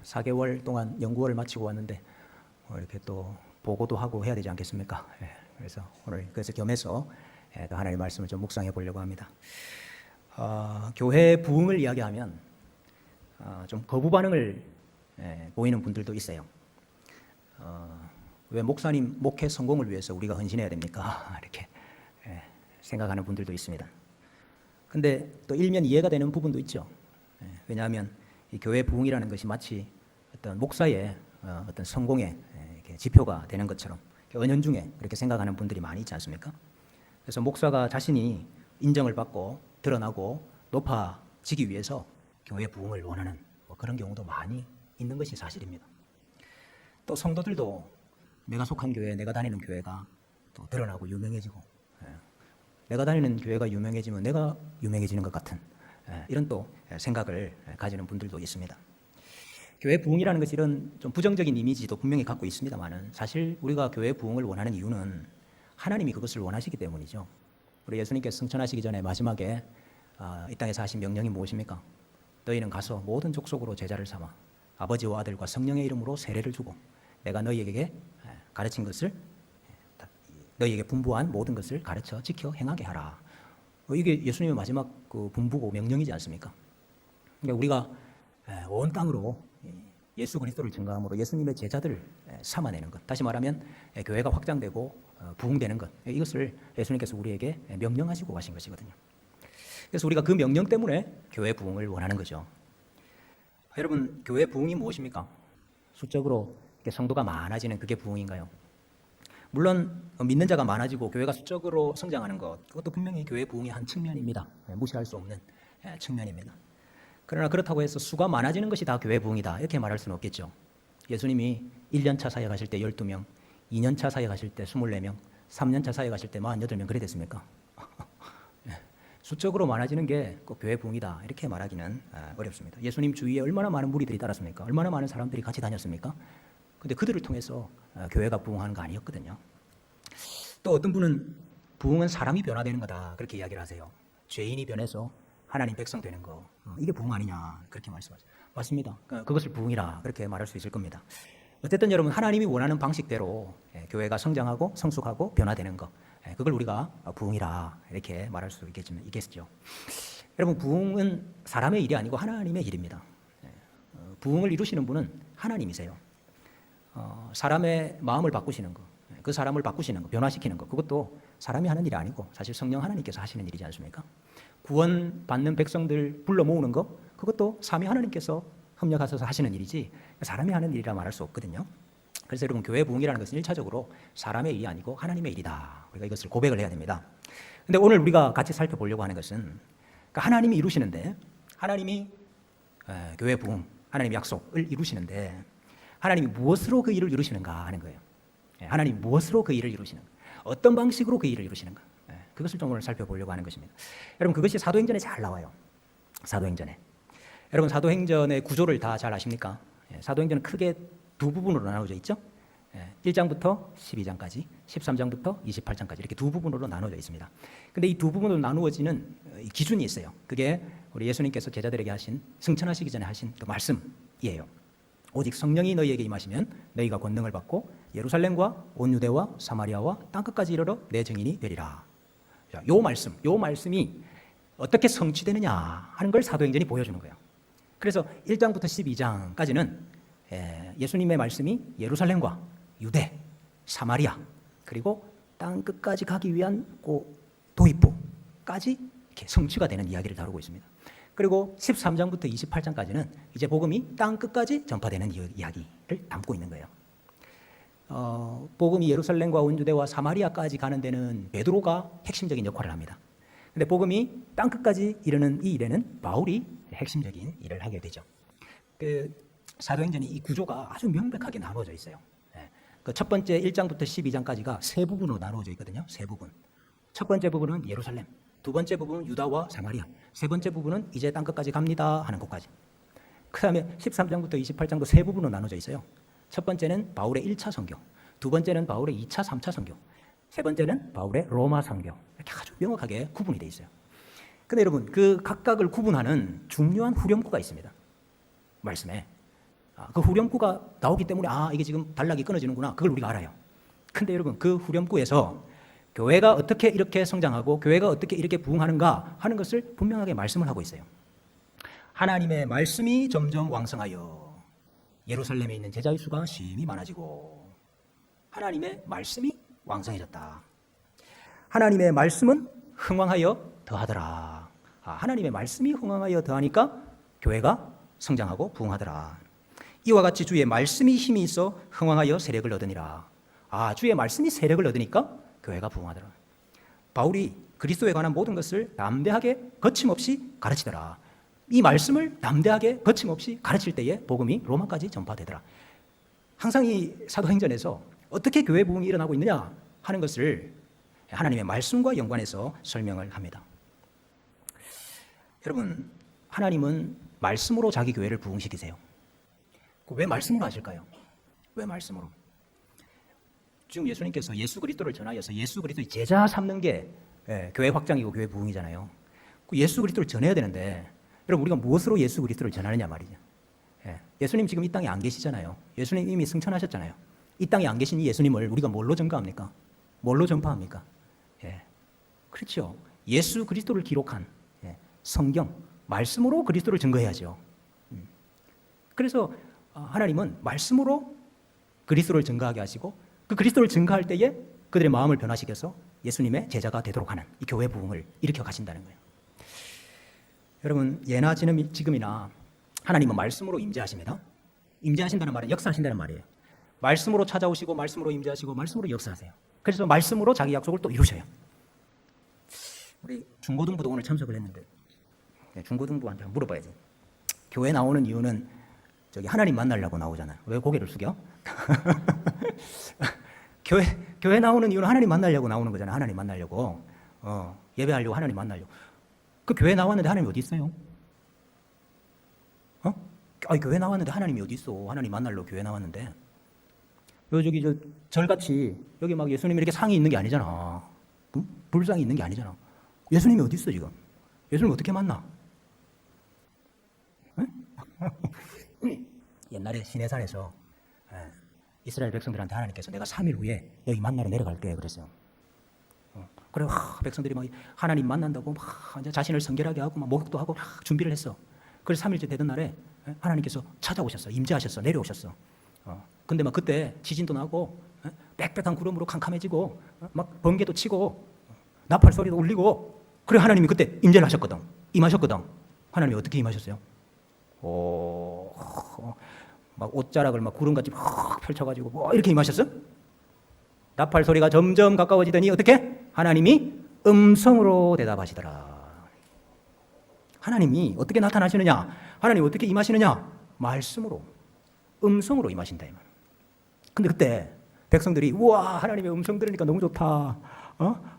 4개월 동안 연구를 마치고 왔는데 이렇게 또 보고도 하고 해야 되지 않겠습니까? 그래서 오늘 그래서 겸해서 또 하나님의 말씀을 좀 묵상해 보려고 합니다. 교회 부흥을 이야기하면 좀 거부 반응을 보이는 분들도 있어요. 왜 목사님 목회 성공을 위해서 우리가 헌신해야 됩니까? 이렇게 생각하는 분들도 있습니다. 근데 또 일면 이해가 되는 부분도 있죠. 왜냐하면 이 교회 부흥이라는 것이 마치 어떤 목사의 어떤 성공의 지표가 되는 것처럼 은연중에 그렇게 생각하는 분들이 많이 있지 않습니까? 그래서 목사가 자신이 인정을 받고 드러나고 높아지기 위해서 교회 부흥을 원하는 그런 경우도 많이 있는 것이 사실입니다. 또 성도들도 내가 속한 교회, 내가 다니는 교회가 또 드러나고 유명해지고, 내가 다니는 교회가 유명해지면 내가 유명해지는 것 같은 이런 또 생각을 가지는 분들도 있습니다. 교회 부흥이라는 것이 이런 좀 부정적인 이미지도 분명히 갖고 있습니다만은 사실 우리가 교회 부흥을 원하는 이유는 하나님이 그것을 원하시기 때문이죠. 우리 예수님께서 승천하시기 전에 마지막에 이 땅에서 하신 명령이 무엇입니까? 너희는 가서 모든 족속으로 제자를 삼아 아버지와 아들과 성령의 이름으로 세례를 주고 내가 너희에게 가르친 것을 너희에게 분부한 모든 것을 가르쳐 지켜 행하게 하라. 이게 예수님의 마지막 그 분부고 명령이지 않습니까? 그러니까 우리가 온 땅으로 예수 그리스도를 증거함으로 예수님의 제자들을 삼아내는 것, 다시 말하면 교회가 확장되고 부흥되는 것, 이것을 예수님께서 우리에게 명령하시고 가신 것이거든요. 그래서 우리가 그 명령 때문에 교회 부흥을 원하는 거죠. 여러분, 교회 부흥이 무엇입니까? 수적으로 성도가 많아지는 그게 부흥인가요? 물론 믿는 자가 많아지고 교회가 수적으로 성장하는 것, 그것도 분명히 교회 부흥의 한 측면입니다. 무시할 수 없는 측면입니다. 그러나 그렇다고 해서 수가 많아지는 것이 다 교회 부흥이다 이렇게 말할 수는 없겠죠. 예수님이 1년차 사역에 가실 때 12명, 2년차 사역에 가실 때 24명, 3년차 사역에 가실 때 48명 그래 됐습니까? 수적으로 많아지는 게 꼭 교회 부흥이다 이렇게 말하기는 어렵습니다. 예수님 주위에 얼마나 많은 무리들이 따랐습니까? 얼마나 많은 사람들이 같이 다녔습니까? 근데 그들을 통해서 교회가 부흥하는 거 아니었거든요. 또 어떤 분은 부흥은 사람이 변화되는 거다 그렇게 이야기를 하세요. 죄인이 변해서 하나님 백성 되는 거, 이게 부흥 아니냐 그렇게 말씀하세요. 맞습니다. 그것을 부흥이라 그렇게 말할 수 있을 겁니다. 어쨌든 여러분, 하나님이 원하는 방식대로 교회가 성장하고 성숙하고 변화되는 거, 그걸 우리가 부흥이라 이렇게 말할 수 있겠죠. 여러분, 부흥은 사람의 일이 아니고 하나님의 일입니다. 부흥을 이루시는 분은 하나님이세요. 사람의 마음을 바꾸시는 거, 그 사람을 바꾸시는 거, 변화시키는 거, 그것도 사람이 하는 일이 아니고 사실 성령 하나님께서 하시는 일이지 않습니까? 구원받는 백성들 불러 모으는 거, 그것도 삼위 하나님께서 협력하셔서 하시는 일이지 사람이 하는 일이라 말할 수 없거든요. 그래서 여러분, 교회 부흥이라는 것은 1차적으로 사람의 일이 아니고 하나님의 일이다. 우리가 이것을 고백을 해야 됩니다. 근데 오늘 우리가 같이 살펴보려고 하는 것은 그러니까 하나님이 이루시는데, 하나님이 교회 부흥, 하나님의 약속을 이루시는데 하나님이 무엇으로 그 일을 이루시는가 하는 거예요. 하나님이 무엇으로 그 일을 이루시는가, 어떤 방식으로 그 일을 이루시는가, 그것을 좀 오늘 살펴보려고 하는 것입니다. 여러분, 그것이 사도행전에 잘 나와요. 사도행전에. 여러분, 사도행전의 구조를 다 잘 아십니까? 사도행전은 크게 두 부분으로 나눠져 있죠. 1장부터 12장까지, 13장부터 28장까지 이렇게 두 부분으로 나눠져 있습니다. 근데 이 두 부분으로 나누어지는 기준이 있어요. 그게 우리 예수님께서 제자들에게 하신, 승천하시기 전에 하신 그 말씀이에요. 오직 성령이 너희에게 임하시면 너희가 권능을 받고 예루살렘과 온 유대와 사마리아와 땅끝까지 이르러 내 증인이 되리라. 요 말씀이 어떻게 성취되느냐 하는 걸 사도행전이 보여주는 거예요. 그래서 1장부터 12장까지는 예수님의 말씀이 예루살렘과 유대, 사마리아, 그리고 땅끝까지 가기 위한 도입부까지 이렇게 성취가 되는 이야기를 다루고 있습니다. 그리고 13장부터 28장까지는 이제 복음이 땅끝까지 전파되는 이야기를 담고 있는 거예요. 복음이 예루살렘과 온 유대와 사마리아까지 가는 데는 베드로가 핵심적인 역할을 합니다. 근데 복음이 땅끝까지 이르는 이 일에는 바울이 핵심적인 일을 하게 되죠. 그 사도행전이 이 구조가 아주 명백하게 나누어져 있어요. 그 첫 번째 1장부터 12장까지가 세 부분으로 나누어져 있거든요. 세 부분. 첫 번째 부분은 예루살렘, 두 번째 부분은 유다와 사마리아, 세 번째 부분은 이제 땅끝까지 갑니다 하는 것까지. 그 다음에 13장부터 28장도 세 부분으로 나눠져 있어요. 첫 번째는 바울의 1차 선교, 두 번째는 바울의 2차, 3차 선교, 세 번째는 바울의 로마 선교. 이렇게 아주 명확하게 구분이 되어 있어요. 근데 여러분, 그 각각을 구분하는 중요한 후렴구가 있습니다. 말씀에. 그 후렴구가 나오기 때문에 이게 지금 단락이 끊어지는구나. 그걸 우리가 알아요. 근데 여러분, 그 후렴구에서 교회가 어떻게 이렇게 성장하고 교회가 어떻게 이렇게 부흥하는가 하는 것을 분명하게 말씀을 하고 있어요. 하나님의 말씀이 점점 왕성하여 예루살렘에 있는 제자의 수가 심히 많아지고 하나님의 말씀이 왕성해졌다. 하나님의 말씀은 흥왕하여 더하더라. 하나님의 말씀이 흥왕하여 더하니까 교회가 성장하고 부흥하더라. 이와 같이 주의 말씀이 힘이 있어 흥왕하여 세력을 얻으니라. 주의 말씀이 세력을 얻으니까 교회가 부흥하더라. 바울이 그리스도에 관한 모든 것을 담대하게 거침없이 가르치더라. 이 말씀을 담대하게 거침없이 가르칠 때에 복음이 로마까지 전파되더라. 항상 이 사도행전에서 어떻게 교회 부흥이 일어나고 있느냐 하는 것을 하나님의 말씀과 연관해서 설명을 합니다. 여러분, 하나님은 말씀으로 자기 교회를 부흥시키세요. 왜 말씀으로 하실까요? 왜 말씀으로? 지금 예수님께서 예수 그리스도를 전하여서 예수 그리스도의 제자 삼는 게 교회 확장이고 교회 부흥이잖아요. 예수 그리스도를 전해야 되는데 여러분, 우리가 무엇으로 예수 그리스도를 전하느냐 말이죠. 예수님 지금 이 땅에 안 계시잖아요. 예수님 이미 승천하셨잖아요. 이 땅에 안 계신 이 예수님을 우리가 뭘로 전가합니까? 뭘로 전파합니까? 그렇죠. 예수 그리스도를 기록한 성경, 말씀으로 그리스도를 증거해야죠. 그래서 하나님은 말씀으로 그리스도를 증거하게 하시고 그 그리스도를 증거할 때에 그들의 마음을 변화시켜서 예수님의 제자가 되도록 하는 이 교회 부흥을 일으켜 가신다는 거예요. 여러분, 예나 지금이나 하나님은 말씀으로 임재하십니다. 임재하신다는 말은 역사하신다는 말이에요. 말씀으로 찾아오시고 말씀으로 임재하시고 말씀으로 역사하세요. 그래서 말씀으로 자기 약속을 또 이루셔요. 우리 중고등부도 오늘 참석을 했는데 중고등부한테 물어봐야지. 교회 나오는 이유는 저기 하나님 만나려고 나오잖아요. 왜 고개를 숙여? 교회 나오는 이유는 하나님 만나려고 나오는 거잖아요. 하나님 만나려고. 예배하려고 하나님 만나려고. 그 교회 나왔는데 하나님이 어디 있어요? 교회 나왔는데 하나님이 어디 있어? 하나님 만나려고 교회 나왔는데. 저기 절같이 여기 막 예수님이 이렇게 상이 있는 게 아니잖아. 불상이 있는 게 아니잖아. 예수님이 어디 있어 지금? 예수님 어떻게 만나? 옛날에 시내산에서 이스라엘 백성들한테 하나님께서 내가 3일 후에 여기 만나러 내려갈게 그랬어요. 그래 백성들이 막 하나님 만난다고 막 자신을 성결하게 하고 막 목욕도 하고 막 준비를 했어. 그래서 3일째 되던 날에 하나님께서 찾아오셨어. 임재하셨어. 내려오셨어. 근데 막 그때 지진도 나고 빽빽한 구름으로 캄캄해지고 막 번개도 치고 나팔 소리도 울리고 그래 하나님이 그때 임재를 하셨거든. 임하셨거든. 하나님이 어떻게 임하셨어요? 막 옷자락을 막 구름같이 막 펼쳐가지고 뭐 이렇게 임하셨어? 나팔 소리가 점점 가까워지더니 어떻게? 하나님이 음성으로 대답하시더라. 하나님이 어떻게 나타나시느냐? 하나님이 어떻게 임하시느냐? 말씀으로, 음성으로 임하신다. 근데 그때 백성들이 우와 하나님의 음성 들으니까 너무 좋다.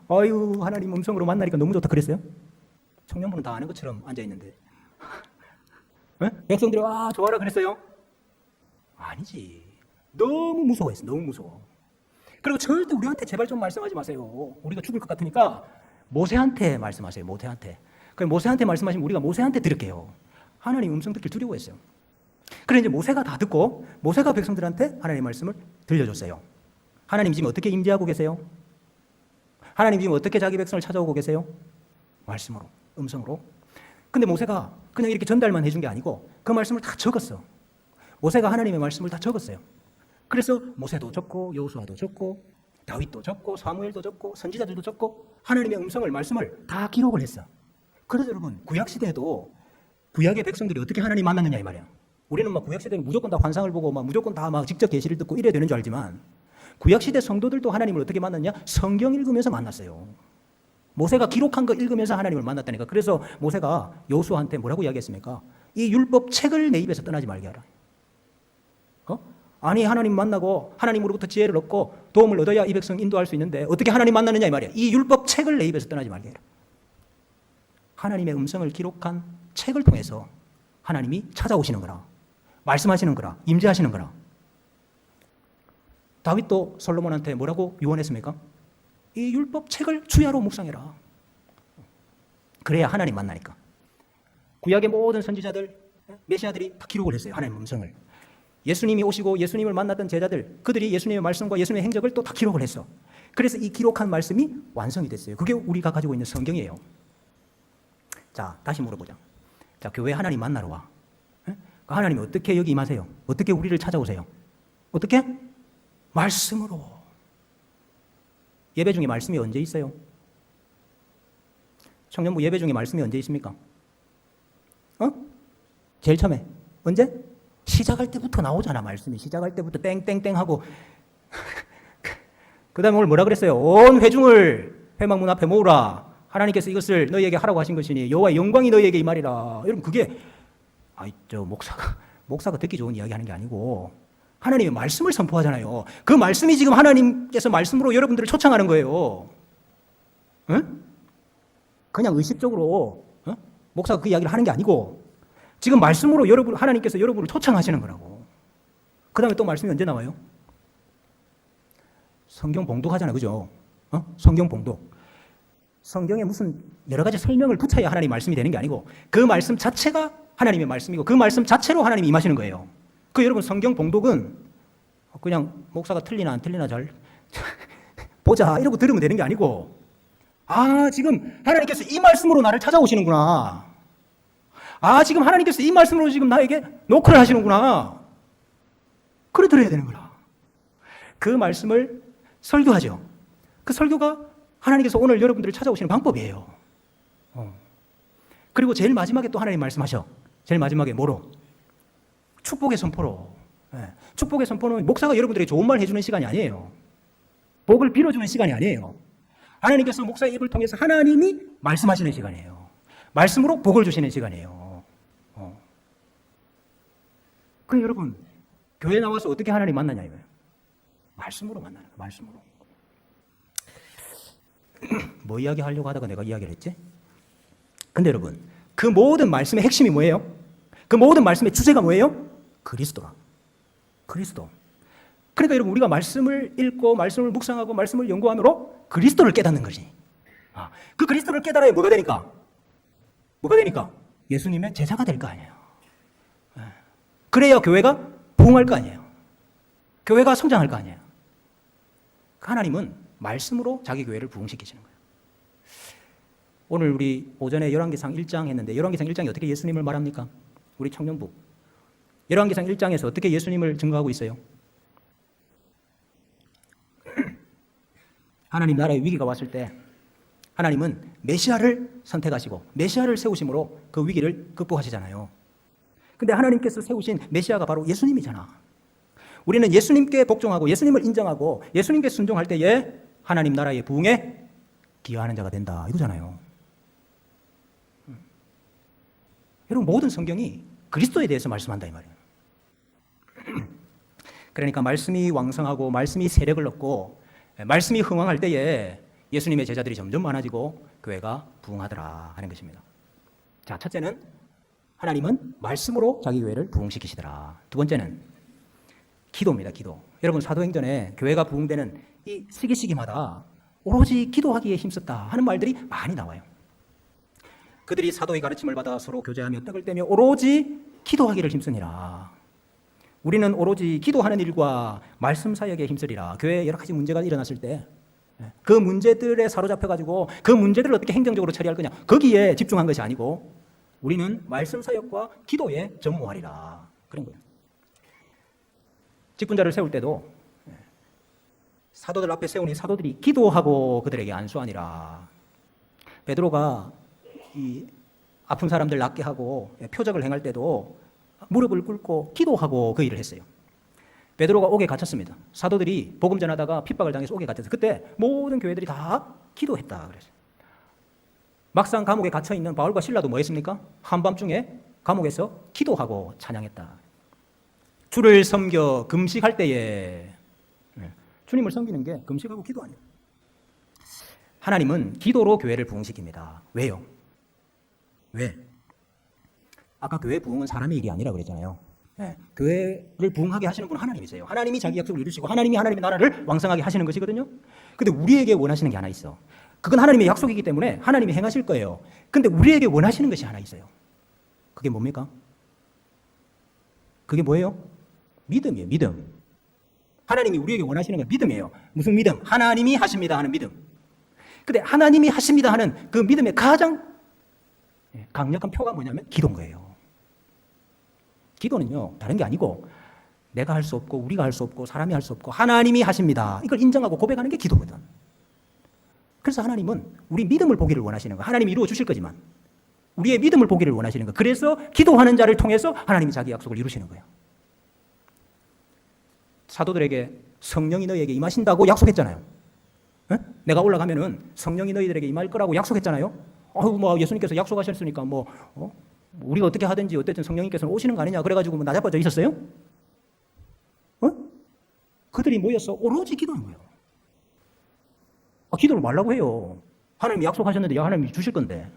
아유 하나님 음성으로 만나니까 너무 좋다 그랬어요? 청년부는 다 아는 것처럼 앉아있는데 백성들이 와 좋아라 그랬어요? 아니지. 너무 무서워했어. 너무 무서워. 그리고 절대 우리한테 제발 좀 말씀하지 마세요. 우리가 죽을 것 같으니까 모세한테 말씀하세요. 모세한테 말씀하시면 우리가 모세한테 들을게요. 하나님 음성 듣길 두려워했어요. 그래 이제 모세가 다 듣고 모세가 백성들한테 하나님의 말씀을 들려줬어요. 하나님 지금 어떻게 임재하고 계세요? 하나님 지금 어떻게 자기 백성을 찾아오고 계세요? 말씀으로, 음성으로. 근데 모세가 그냥 이렇게 전달만 해준 게 아니고 그 말씀을 다 적었어. 모세가 하나님의 말씀을 다 적었어요. 그래서 모세도 적고 여호수아도 적고 다윗도 적고 사무엘도 적고 선지자들도 적고 하나님의 음성을 말씀을 다 기록을 했어. 그래서 여러분 구약시대에도 구약의 백성들이 어떻게 하나님 만났느냐 이 말이야. 우리는 막 구약시대는 무조건 다 환상을 보고 막 무조건 다 막 직접 계시를 듣고 이래야 되는 줄 알지만 구약시대 성도들도 하나님을 어떻게 만났냐? 성경 읽으면서 만났어요. 모세가 기록한 거 읽으면서 하나님을 만났다니까. 그래서 모세가 여호수아한테 뭐라고 이야기했습니까? 이 율법 책을 내 입에서 떠나지 말게 하라. 아니 하나님 만나고 하나님으로부터 지혜를 얻고 도움을 얻어야 이 백성 인도할 수 있는데 어떻게 하나님 만나느냐 이 말이야. 이 율법 책을 내 입에서 떠나지 말게 해라. 하나님의 음성을 기록한 책을 통해서 하나님이 찾아오시는 거라. 말씀하시는 거라. 임재하시는 거라. 다윗도 솔로몬한테 뭐라고 유언했습니까? 이 율법 책을 주야로 묵상해라. 그래야 하나님 만나니까. 구약의 모든 선지자들 메시아들이 다 기록을 했어요. 하나님의 음성을. 예수님이 오시고 예수님을 만났던 제자들, 그들이 예수님의 말씀과 예수님의 행적을 또 다 기록을 했어. 그래서 이 기록한 말씀이 완성이 됐어요. 그게 우리가 가지고 있는 성경이에요. 자, 다시 물어보자. 자, 교회 하나님 만나러 와. 하나님이 어떻게 여기 임하세요? 어떻게 우리를 찾아오세요? 어떻게? 말씀으로. 예배 중에 말씀이 언제 있어요? 청년부 예배 중에 말씀이 언제 있습니까? 제일 처음에. 언제? 시작할 때부터 나오잖아, 말씀이. 시작할 때부터 땡땡땡 하고. 그 다음에 오늘 뭐라 그랬어요? 온 회중을 회막문 앞에 모으라. 하나님께서 이것을 너희에게 하라고 하신 것이니 여호와의 영광이 너희에게 임하리라. 여러분, 그게 목사가 듣기 좋은 이야기 하는 게 아니고 하나님의 말씀을 선포하잖아요. 그 말씀이 지금 하나님께서 말씀으로 여러분들을 초청하는 거예요. 응? 그냥 의식적으로 목사가 그 이야기를 하는 게 아니고 지금 말씀으로 하나님께서 여러분을 초청하시는 거라고. 그 다음에 또 말씀이 언제 나와요? 성경 봉독하잖아요. 그죠? 성경 봉독. 성경에 무슨 여러 가지 설명을 붙여야 하나님의 말씀이 되는 게 아니고 그 말씀 자체가 하나님의 말씀이고 그 말씀 자체로 하나님이 임하시는 거예요. 그 여러분 성경 봉독은 그냥 목사가 틀리나 안 틀리나 잘 보자 이러고 들으면 되는 게 아니고 지금 하나님께서 이 말씀으로 나를 찾아오시는구나. 지금 하나님께서 이 말씀으로 지금 나에게 노크를 하시는구나. 그래 들어야 되는 거라. 그 말씀을 설교하죠. 그 설교가 하나님께서 오늘 여러분들을 찾아오시는 방법이에요. 그리고 제일 마지막에 또 하나님 말씀하셔. 제일 마지막에 뭐로? 축복의 선포로. 축복의 선포는 목사가 여러분들에게 좋은 말 해주는 시간이 아니에요. 복을 빌어주는 시간이 아니에요. 하나님께서 목사의 입을 통해서 하나님이 말씀하시는 시간이에요. 말씀으로 복을 주시는 시간이에요. 그 여러분 교회 나와서 어떻게 하나님 만나냐 이거예요. 말씀으로 만나는 거예요. 말씀으로. 뭐 이야기하려고 하다가 내가 이야기를 했지? 근데 여러분 그 모든 말씀의 핵심이 뭐예요? 그 모든 말씀의 주제가 뭐예요? 그리스도라. 그리스도. 그러니까 여러분 우리가 말씀을 읽고 말씀을 묵상하고 말씀을 연구함으로 그리스도를 깨닫는 거지. 그 그리스도를 깨달아야 뭐가 되니까? 뭐가 되니까? 예수님의 제자가 될 거 아니에요. 그래야 교회가 부흥할 거 아니에요. 교회가 성장할 거 아니에요. 하나님은 말씀으로 자기 교회를 부흥시키시는 거예요. 오늘 우리 오전에 열왕기상 1장 했는데 열왕기상 1장이 어떻게 예수님을 말합니까? 우리 청년부. 열왕기상 1장에서 어떻게 예수님을 증거하고 있어요? 하나님 나라의 위기가 왔을 때 하나님은 메시아를 선택하시고 메시아를 세우심으로 그 위기를 극복하시잖아요. 근데 하나님께서 세우신 메시아가 바로 예수님이잖아. 우리는 예수님께 복종하고 예수님을 인정하고 예수님께 순종할 때에 하나님 나라의 부흥에 기여하는 자가 된다 이거잖아요. 여러분 모든 성경이 그리스도에 대해서 말씀한다 이 말이에요. 그러니까 말씀이 왕성하고 말씀이 세력을 얻고 말씀이 흥왕할 때에 예수님의 제자들이 점점 많아지고 교회가 부흥하더라 하는 것입니다. 자, 첫째는 하나님은 말씀으로 자기 교회를 부흥시키시더라. 두 번째는 기도입니다. 기도. 여러분 사도행전에 교회가 부흥되는 이 시기마다 오로지 기도하기에 힘썼다 하는 말들이 많이 나와요. 그들이 사도의 가르침을 받아 서로 교제하며 떡을 떼며 오로지 기도하기를 힘쓰니라. 우리는 오로지 기도하는 일과 말씀 사역에 힘쓰리라. 교회에 여러 가지 문제가 일어났을 때 그 문제들에 사로잡혀가지고 그 문제들을 어떻게 행정적으로 처리할 거냐 거기에 집중한 것이 아니고 우리는 말씀 사역과 기도에 전무하리라. 그런 거예요. 직분자를 세울 때도 사도들 앞에 세우니 사도들이 기도하고 그들에게 안수하니라. 베드로가 이 아픈 사람들 낫게 하고 표적을 행할 때도 무릎을 꿇고 기도하고 그 일을 했어요. 베드로가 옥에 갇혔습니다. 사도들이 복음 전하다가 핍박을 당해서 옥에 갇혔어요. 그때 모든 교회들이 다 기도했다 그랬어요. 막상 감옥에 갇혀 있는 바울과 실라도 뭐 했습니까? 한밤중에 감옥에서 기도하고 찬양했다. 주를 섬겨 금식할 때에 주님을 섬기는 게 금식하고 기도 아니에요. 하나님은 기도로 교회를 부흥시킵니다. 왜요? 왜? 아까 교회 부흥은 사람의 일이 아니라 그랬잖아요. 교회를 부흥하게 하시는 분은 하나님이세요. 하나님이 자기 약속을 이루시고 하나님이 하나님의 나라를 왕성하게 하시는 것이거든요. 근데 우리에게 원하시는 게 하나 있어. 그건 하나님의 약속이기 때문에 하나님이 행하실 거예요. 근데 우리에게 원하시는 것이 하나 있어요. 그게 뭡니까? 그게 뭐예요? 믿음이에요. 믿음. 하나님이 우리에게 원하시는 건 믿음이에요. 무슨 믿음? 하나님이 하십니다 하는 믿음. 근데 하나님이 하십니다 하는 그 믿음의 가장 강력한 표가 뭐냐면 기도인 거예요. 기도는요, 다른 게 아니고 내가 할 수 없고 우리가 할 수 없고 사람이 할 수 없고 하나님이 하십니다. 이걸 인정하고 고백하는 게 기도거든. 그래서 하나님은 우리 믿음을 보기를 원하시는 거예요. 하나님이 이루어 주실 거지만 우리의 믿음을 보기를 원하시는 거예요. 그래서 기도하는 자를 통해서 하나님이 자기 약속을 이루시는 거예요. 사도들에게 성령이 너희에게 임하신다고 약속했잖아요. 에? 내가 올라가면은 성령이 너희들에게 임할 거라고 약속했잖아요. 뭐 예수님께서 약속하셨으니까 우리가 어떻게 하든지 어쨌든 성령님께서는 오시는 거 아니냐 그래가지고 나자빠져 있었어요? 그들이 모여서 오로지 기도한 거예요. 기도를 말라고 해요. 하나님이 약속하셨는데 하나님이 주실 건데.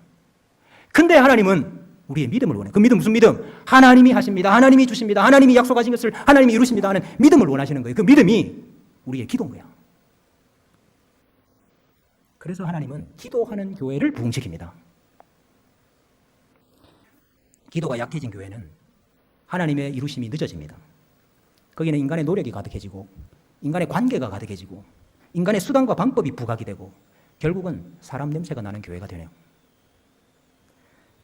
근데 하나님은 우리의 믿음을 원해요. 그 믿음 무슨 믿음? 하나님이 하십니다. 하나님이 주십니다. 하나님이 약속하신 것을 하나님이 이루십니다 하는 믿음을 원하시는 거예요. 그 믿음이 우리의 기도인 거야. 그래서 하나님은 기도하는 교회를 부흥시킵니다. 기도가 약해진 교회는 하나님의 이루심이 늦어집니다. 거기는 인간의 노력이 가득해지고 인간의 관계가 가득해지고 인간의 수단과 방법이 부각이 되고 결국은 사람 냄새가 나는 교회가 되네요.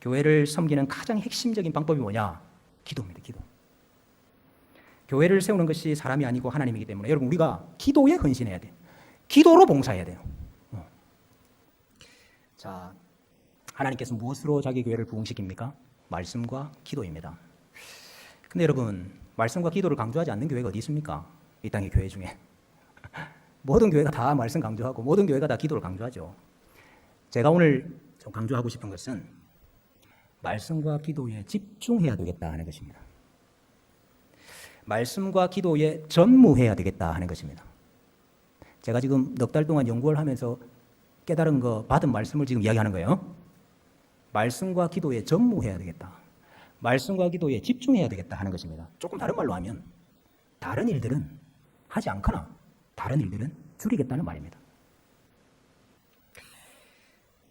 교회를 섬기는 가장 핵심적인 방법이 뭐냐? 기도입니다. 기도. 교회를 세우는 것이 사람이 아니고 하나님이기 때문에 여러분 우리가 기도에 헌신해야 돼요. 기도로 봉사해야 돼요. 자, 하나님께서 무엇으로 자기 교회를 부흥시킵니까? 말씀과 기도입니다. 근데 여러분 말씀과 기도를 강조하지 않는 교회가 어디 있습니까? 이 땅의 교회 중에. 모든 교회가 다 말씀 강조하고 모든 교회가 다 기도를 강조하죠. 제가 오늘 좀 강조하고 싶은 것은 말씀과 기도에 집중해야 되겠다 하는 것입니다. 말씀과 기도에 전무해야 되겠다 하는 것입니다. 제가 지금 넉 달 동안 연구를 하면서 깨달은 거 받은 말씀을 지금 이야기하는 거예요. 말씀과 기도에 전무해야 되겠다. 말씀과 기도에 집중해야 되겠다 하는 것입니다. 조금 다른 말로 하면 다른 일들은 하지 않거나 다른 일들은 줄이겠다는 말입니다.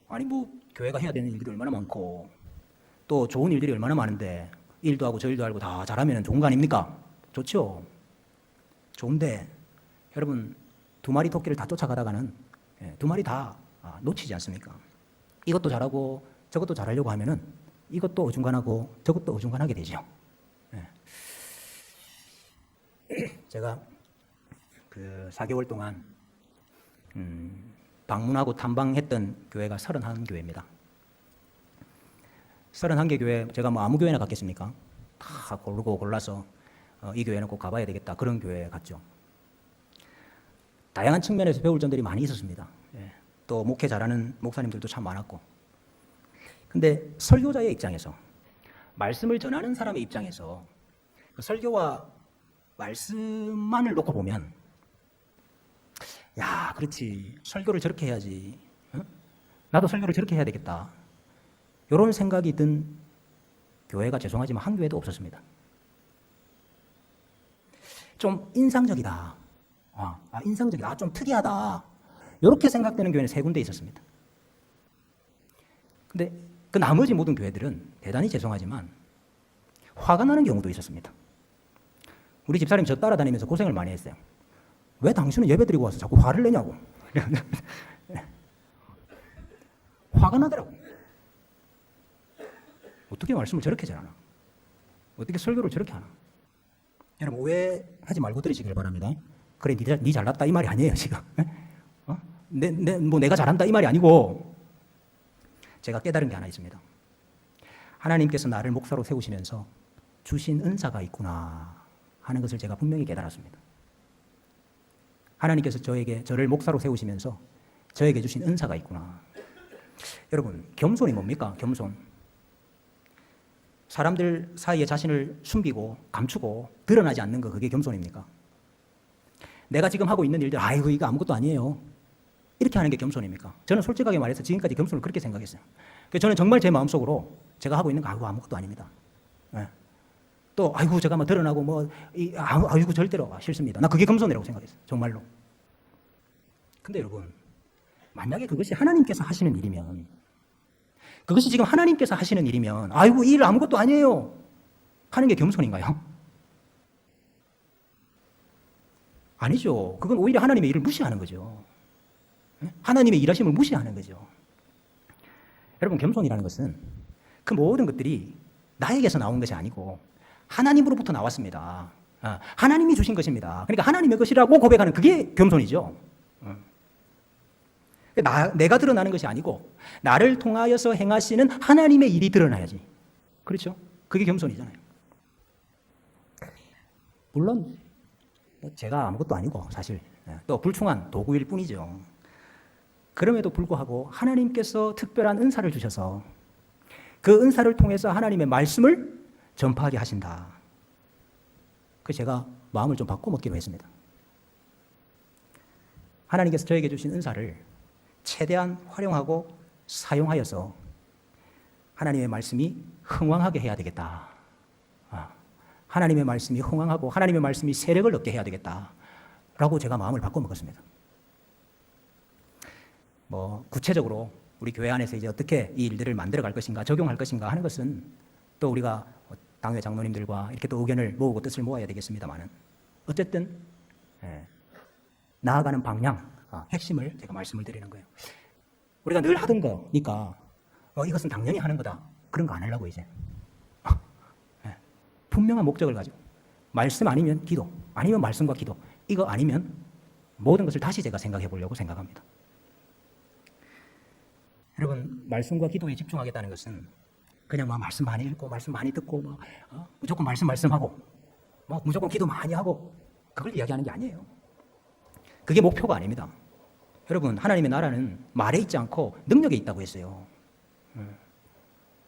아니 교회가 해야 되는 일들이 얼마나 많고 또 좋은 일들이 얼마나 많은데 일도 하고 저 일도 하고 다 잘하면 좋은 거 아닙니까? 좋죠. 좋은데 여러분 2마리 토끼를 다 쫓아가다가는 2마리 다 놓치지 않습니까? 이것도 잘하고 저것도 잘하려고 하면은 이것도 어중간하고 저것도 어중간하게 되죠. 제가 그 4개월 동안 방문하고 탐방했던 교회가 31교회입니다. 31개 교회, 제가 아무 교회나 갔겠습니까? 다 고르고 골라서 이 교회는 꼭 가봐야 되겠다. 그런 교회에 갔죠. 다양한 측면에서 배울 점들이 많이 있었습니다. 또 목회 잘하는 목사님들도 참 많았고. 근데 설교자의 입장에서, 말씀을 전하는 사람의 입장에서 그 설교와 말씀만을 놓고 보면 야, 그렇지. 설교를 저렇게 해야지. 나도 설교를 저렇게 해야 되겠다. 이런 생각이 든 교회가 죄송하지만 한 교회도 없었습니다. 좀 인상적이다. 인상적이다. 좀 특이하다. 이렇게 생각되는 교회는 3군데 있었습니다. 근데 그 나머지 모든 교회들은 대단히 죄송하지만 화가 나는 경우도 있었습니다. 우리 집사람이 저 따라다니면서 고생을 많이 했어요. 왜 당신은 예배 드리고 와서 자꾸 화를 내냐고. 화가 나더라고. 어떻게 말씀을 저렇게 잘하나? 어떻게 설교를 저렇게 하나? 여러분 오해하지 말고 들으시길 바랍니다. 그래, 니 잘났다 이 말이 아니에요 지금. 내가 잘한다 이 말이 아니고 제가 깨달은 게 하나 있습니다. 하나님께서 나를 목사로 세우시면서 주신 은사가 있구나 하는 것을 제가 분명히 깨달았습니다. 하나님께서 저를 목사로 세우시면서 저에게 주신 은사가 있구나. 여러분 겸손이 뭡니까? 겸손. 사람들 사이에 자신을 숨기고 감추고 드러나지 않는 거, 그게 겸손입니까? 내가 지금 하고 있는 일들 이거 아무것도 아니에요. 이렇게 하는 게 겸손입니까? 저는 솔직하게 말해서 지금까지 겸손을 그렇게 생각했어요. 그래서 저는 정말 제 마음속으로 제가 하고 있는 거 아무것도 아닙니다. 또 제가 드러나고 절대로 싫습니다. 나 그게 겸손이라고 생각했어요. 정말로. 근데 여러분 만약에 그것이 하나님께서 하시는 일이면, 그것이 지금 하나님께서 하시는 일이면 이 일 아무것도 아니에요 하는 게 겸손인가요? 아니죠. 그건 오히려 하나님의 일을 무시하는 거죠. 하나님의 일하심을 무시하는 거죠. 여러분, 겸손이라는 것은 그 모든 것들이 나에게서 나온 것이 아니고 하나님으로부터 나왔습니다. 하나님이 주신 것입니다. 그러니까 하나님의 것이라고 고백하는 그게 겸손이죠. 내가 드러나는 것이 아니고 나를 통하여서 행하시는 하나님의 일이 드러나야지. 그렇죠? 그게 겸손이잖아요. 물론 제가 아무것도 아니고 사실 또 불충한 도구일 뿐이죠. 그럼에도 불구하고 하나님께서 특별한 은사를 주셔서 그 은사를 통해서 하나님의 말씀을 전파하게 하신다. 그래서 제가 마음을 좀 바꿔먹기로 했습니다. 하나님께서 저에게 주신 은사를 최대한 활용하고 사용하여서 하나님의 말씀이 흥왕하게 해야 되겠다. 하나님의 말씀이 흥왕하고 하나님의 말씀이 세력을 얻게 해야 되겠다라고 제가 마음을 바꿔먹었습니다. 구체적으로 우리 교회 안에서 이제 어떻게 이 일들을 만들어갈 것인가, 적용할 것인가 하는 것은 또 우리가 당회 장로님들과 이렇게 또 의견을 모으고 뜻을 모아야 되겠습니다만은 어쨌든 나아가는 방향, 핵심을 제가 말씀을 드리는 거예요. 우리가 늘 하던 거니까 이것은 당연히 하는 거다. 그런 거 안 하려고 이제. 분명한 목적을 가지고 말씀 아니면 기도, 아니면 말씀과 기도, 이거 아니면 모든 것을 다시 제가 생각해 보려고 생각합니다. 여러분, 말씀과 기도에 집중하겠다는 것은 그냥 말씀 많이 읽고 말씀 많이 듣고 무조건 말씀하고 무조건 기도 많이 하고 그걸 이야기하는 게 아니에요. 그게 목표가 아닙니다. 여러분, 하나님의 나라는 말에 있지 않고 능력에 있다고 했어요.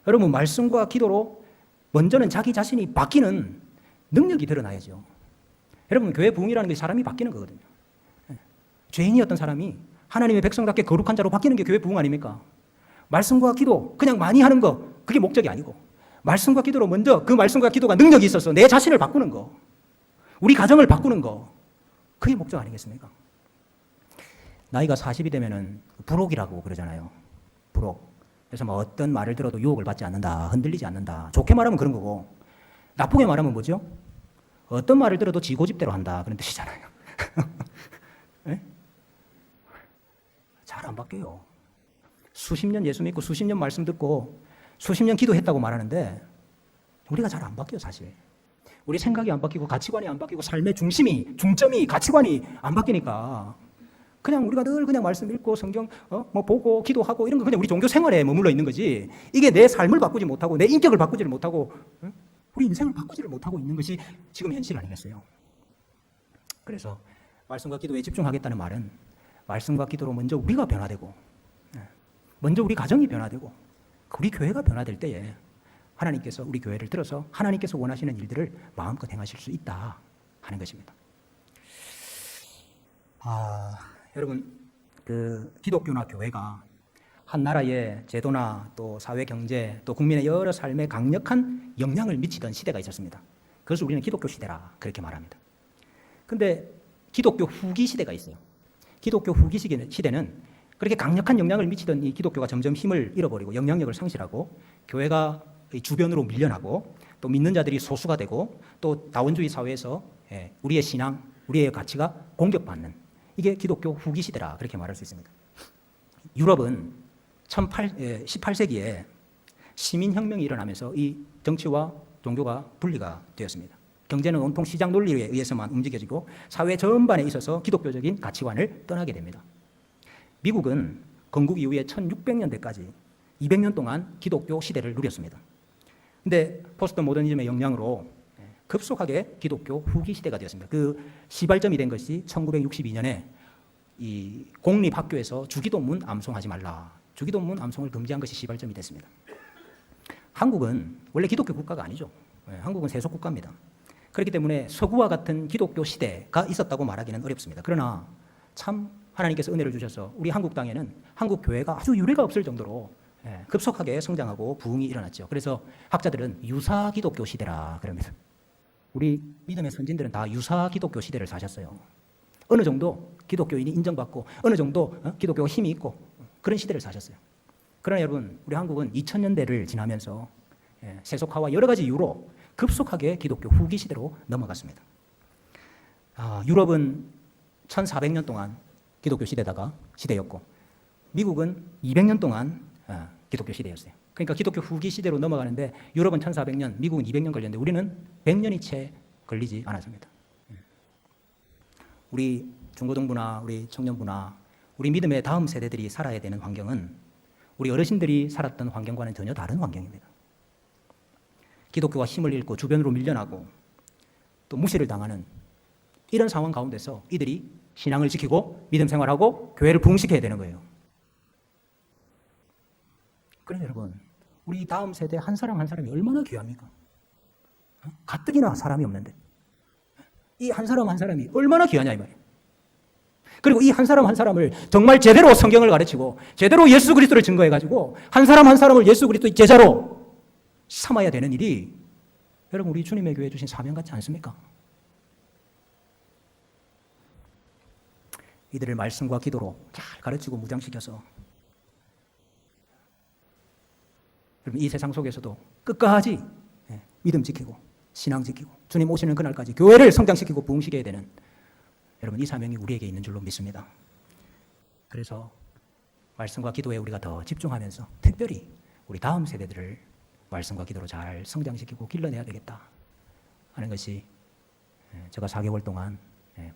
여러분, 말씀과 기도로 먼저는 자기 자신이 바뀌는 능력이 드러나야죠. 여러분, 교회 부흥이라는 게 사람이 바뀌는 거거든요. 죄인이었던 사람이 하나님의 백성답게 거룩한 자로 바뀌는 게 교회 부흥 아닙니까? 말씀과 기도 그냥 많이 하는 거, 그게 목적이 아니고 말씀과 기도로 먼저 그 말씀과 기도가 능력이 있어서 내 자신을 바꾸는 거, 우리 가정을 바꾸는 거, 그게 목적 아니겠습니까? 나이가 40이 되면은 불혹이라고 그러잖아요. 불혹. 그래서 어떤 말을 들어도 유혹을 받지 않는다, 흔들리지 않는다. 좋게 말하면 그런 거고, 나쁘게 말하면 뭐죠? 어떤 말을 들어도 지 고집대로 한다, 그런 뜻이잖아요. 잘 안 바뀌어요. 수십 년 예수 믿고 수십 년 말씀 듣고 수십 년 기도했다고 말하는데 우리가 잘 안 바뀌어요, 사실. 우리 생각이 안 바뀌고 가치관이 안 바뀌고 삶의 중점이 가치관이 안 바뀌니까 그냥 우리가 늘 그냥 말씀 읽고 성경 보고 기도하고 이런 거 그냥 우리 종교 생활에 머물러 있는 거지, 이게 내 삶을 바꾸지 못하고 내 인격을 바꾸지를 못하고 우리 인생을 바꾸지를 못하고 있는 것이 지금 현실 아니겠어요? 그래서 말씀과 기도에 집중하겠다는 말은 말씀과 기도로 먼저 우리가 변화되고 먼저 우리 가정이 변화되고 우리 교회가 변화될 때에 하나님께서 우리 교회를 들어서 하나님께서 원하시는 일들을 마음껏 행하실 수 있다 하는 것입니다. 여러분, 그 기독교나 교회가 한 나라의 제도나 또 사회 경제 또 국민의 여러 삶에 강력한 영향을 미치던 시대가 있었습니다. 그것을 우리는 기독교 시대라 그렇게 말합니다. 근데 기독교 후기 시대가 있어요. 기독교 후기 시대는 그렇게 강력한 영향을 미치던 이 기독교가 점점 힘을 잃어버리고 영향력을 상실하고 교회가 주변으로 밀려나고 또 믿는 자들이 소수가 되고 또 다원주의 사회에서 우리의 신앙, 우리의 가치가 공격받는, 이게 기독교 후기 시대라 그렇게 말할 수 있습니다. 유럽은 18세기에 시민혁명이 일어나면서 이 정치와 종교가 분리가 되었습니다. 경제는 온통 시장 논리에 의해서만 움직여지고 사회 전반에 있어서 기독교적인 가치관을 떠나게 됩니다. 미국은 건국 이후에 1600년대까지 200년 동안 기독교 시대를 누렸습니다. 근데 포스트 모더니즘의 영향으로 급속하게 기독교 후기 시대가 되었습니다. 그 시발점이 된 것이 1962년에 이 공립학교에서 주기도문 암송하지 말라, 주기도문 암송을 금지한 것이 시발점이 됐습니다. 한국은 원래 기독교 국가가 아니죠. 한국은 세속 국가입니다. 그렇기 때문에 서구와 같은 기독교 시대가 있었다고 말하기는 어렵습니다. 그러나 참 하나님께서 은혜를 주셔서 우리 한국 땅에는 한국 교회가 아주 유례가 없을 정도로 급속하게 성장하고 부흥이 일어났죠. 그래서 학자들은 유사 기독교 시대라 그럽니다. 우리 믿음의 선진들은 다 유사 기독교 시대를 사셨어요. 어느 정도 기독교인이 인정받고 어느 정도 기독교가 힘이 있고 그런 시대를 사셨어요. 그러나 여러분, 우리 한국은 2000년대를 지나면서 세속화와 여러 가지 이유로 급속하게 기독교 후기 시대로 넘어갔습니다. 유럽은 1400년 동안 기독교 시대였고 미국은 200년 동안 기독교 시대였어요. 그러니까 기독교 후기 시대로 넘어가는데 유럽은 1400년, 미국은 200년 걸렸는데 우리는 100년이 채 걸리지 않았습니다. 우리 중고등부나 우리 청년부나 우리 믿음의 다음 세대들이 살아야 되는 환경은 우리 어르신들이 살았던 환경과는 전혀 다른 환경입니다. 기독교가 힘을 잃고 주변으로 밀려나고 또 무시를 당하는 이런 상황 가운데서 이들이 신앙을 지키고 믿음 생활하고 교회를 부흥시켜야 되는 거예요. 그래서 여러분, 우리 다음 세대 한 사람 한 사람이 얼마나 귀합니까? 가뜩이나 사람이 없는데 이 한 사람 한 사람이 얼마나 귀하냐 이 말이에요. 그리고 이 한 사람 한 사람을 정말 제대로 성경을 가르치고 제대로 예수 그리스도를 증거해가지고 한 사람 한 사람을 예수 그리스도의 제자로 삼아야 되는 일이 여러분 우리 주님의 교회에 주신 사명 같지 않습니까? 이들을 말씀과 기도로 잘 가르치고 무장시켜서 여러분 이 세상 속에서도 끝까지 믿음 지키고 신앙 지키고 주님 오시는 그날까지 교회를 성장시키고 부흥시켜야 되는 여러분 이 사명이 우리에게 있는 줄로 믿습니다. 그래서 말씀과 기도에 우리가 더 집중하면서 특별히 우리 다음 세대들을 말씀과 기도로 잘 성장시키고 길러내야 되겠다 하는 것이 제가 4개월 동안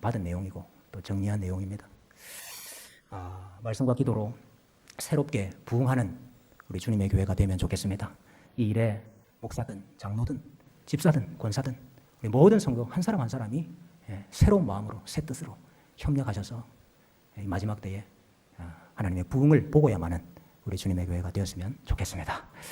받은 내용이고 또 정리한 내용입니다. 말씀과 기도로 새롭게 부흥하는 우리 주님의 교회가 되면 좋겠습니다. 이 일에 목사든 장로든 집사든 권사든 우리 모든 성도 한 사람 한 사람이 새로운 마음으로 새 뜻으로 협력하셔서 마지막 때에 하나님의 부흥을 보고야만은 우리 주님의 교회가 되었으면 좋겠습니다.